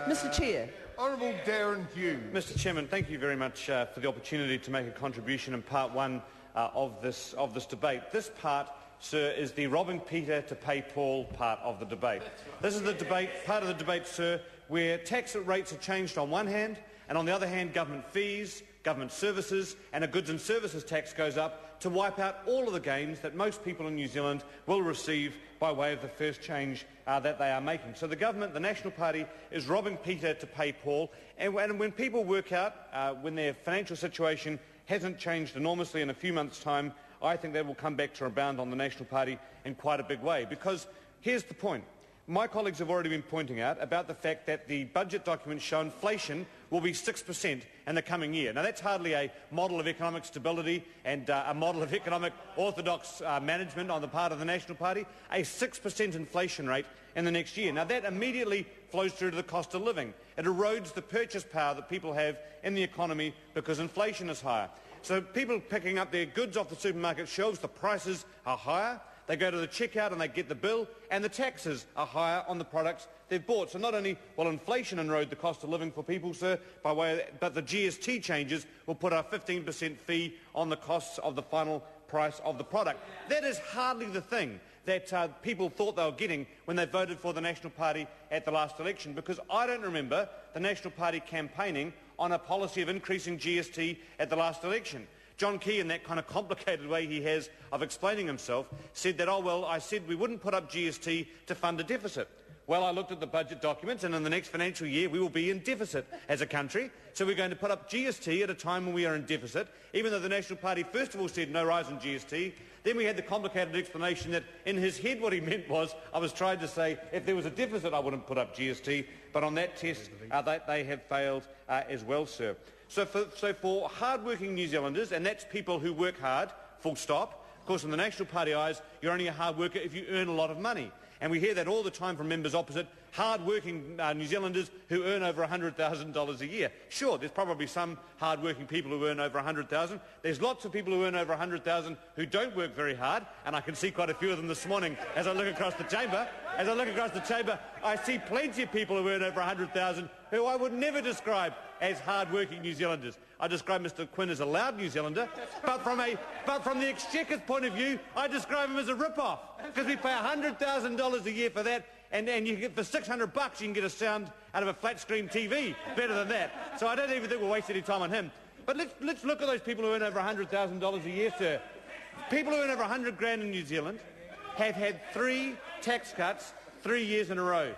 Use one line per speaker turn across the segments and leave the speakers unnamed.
Mr Chair.
Honourable Darren Hughes.
Mr Chairman, thank you very much for the opportunity to make a contribution in part one of this debate. This part, sir, is the robbing Peter to pay Paul part of the debate. This is the part of the debate, sir, where tax rates are changed on one hand, and on the other hand, government fees, government services and a goods and services tax goes up to wipe out all of the gains that most people in New Zealand will receive by way of the first change that they are making. So the government, the National Party, is robbing Peter to pay Paul, and when people work out when their financial situation hasn't changed enormously in a few months' time, I think that will come back to rebound on the National Party in quite a big way. Because here's the point. My colleagues have already been pointing out about the fact that the budget documents show inflation will be 6% in the coming year. Now, that's hardly a model of economic stability and a model of economic orthodox management on the part of the National Party. A 6% inflation rate in the next year. Now, that immediately flows through to the cost of living. It erodes the purchase power that people have in the economy because inflation is higher. So people picking up their goods off the supermarket shelves, the prices are higher. They go to the checkout and they get the bill, and the taxes are higher on the products they've bought. So not only will inflation erode the cost of living for people, sir, but the GST changes will put a 15% fee on the costs of the final price of the product. That is hardly the thing that people thought they were getting when they voted for the National Party at the last election, because I don't remember the National Party campaigning on a policy of increasing GST at the last election. John Key, in that kind of complicated way he has of explaining himself, said that, oh, well, I said we wouldn't put up GST to fund a deficit. Well, I looked at the budget documents, and in the next financial year we will be in deficit as a country. So we're going to put up GST at a time when we are in deficit, even though the National Party first of all said no rise in GST. Then we had the complicated explanation that in his head what he meant was, I was trying to say if there was a deficit I wouldn't put up GST, but on that test they have failed as well, sir. So for hard-working New Zealanders, and that's people who work hard, full stop. Of course, in the National Party eyes, you're only a hard worker if you earn a lot of money. And we hear that all the time from members opposite, hard-working New Zealanders who earn over $100,000 a year. Sure, there's probably some hard-working people who earn over $100,000. There's lots of people who earn over $100,000 who don't work very hard, and I can see quite a few of them this morning as I look across the chamber. As I look across the chamber, I see plenty of people who earn over $100,000 who I would never describe as hard-working New Zealanders. I describe Mr Quinn as a loud New Zealander, but from the Exchequer's point of view, I describe him as a rip-off, because we pay $100,000 a year for that, and you get, for $600 you can get a sound out of a flat-screen TV better than that. So I don't even think we'll waste any time on him. But let's look at those people who earn over $100,000 a year, sir. People who earn over 100 grand in New Zealand have had 3 tax cuts 3 years in a row.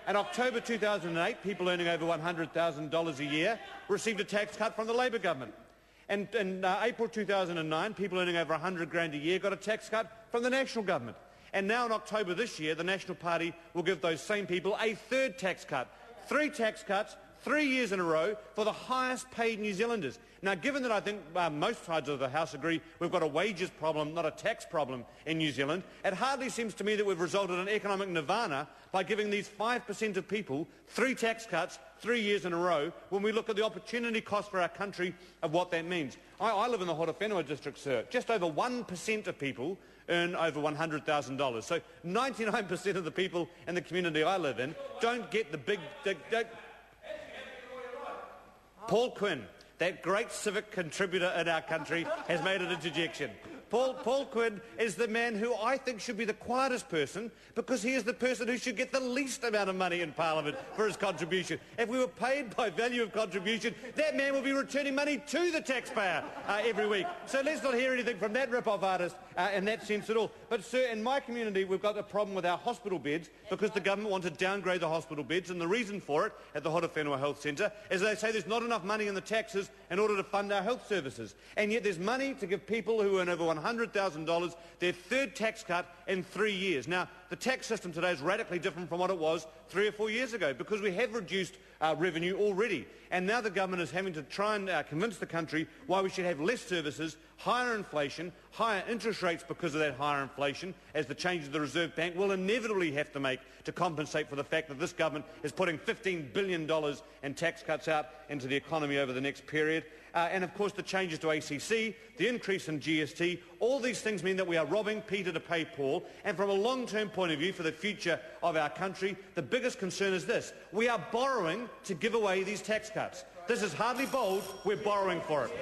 In October 2008, people earning over $100,000 a year received a tax cut from the Labor government. And in April 2009, people earning over 100 grand a year got a tax cut from the National government. And now in October this year, the National Party will give those same people a 3rd tax cut. 3 tax cuts, 3 years in a row for the highest paid New Zealanders. Now, given that I think most sides of the House agree we've got a wages problem, not a tax problem in New Zealand, it hardly seems to me that we've resulted in economic nirvana by giving these 5% of people 3 tax cuts 3 years in a row when we look at the opportunity cost for our country of what that means. I live in the Horowhenua district, sir. Just over 1% of people earn over $100,000. So 99% of the people in the community I live in don't get the big... Paul Quinn, that great civic contributor in our country, has made an interjection. Paul Quinn is the man who I think should be the quietest person, because he is the person who should get the least amount of money in Parliament for his contribution. If we were paid by value of contribution, that man would be returning money to the taxpayer every week. So let's not hear anything from that rip-off artist in that sense at all. But, sir, in my community we've got a problem with our hospital beds because the government wants to downgrade the hospital beds, and the reason for it at the Horowhenua Health Centre is they say there's not enough money in the taxes in order to fund our health services. And yet there's money to give people who earn over $100,000 their 3rd tax cut in 3 years. Now, the tax system today is radically different from what it was 3 or 4 years ago, because we have reduced revenue already. And now the government is having to try and convince the country why we should have less services, higher inflation, higher interest rates because of that higher inflation, as the changes the Reserve Bank will inevitably have to make to compensate for the fact that this government is putting $15 billion in tax cuts out into the economy over the next period. And of course the changes to ACC, the increase in GST, all these things mean that we are robbing Peter to pay Paul. And from a long-term point of view for the future of our country, the biggest concern is this: we are borrowing to give away these tax cuts. This is hardly bold, we're borrowing for it.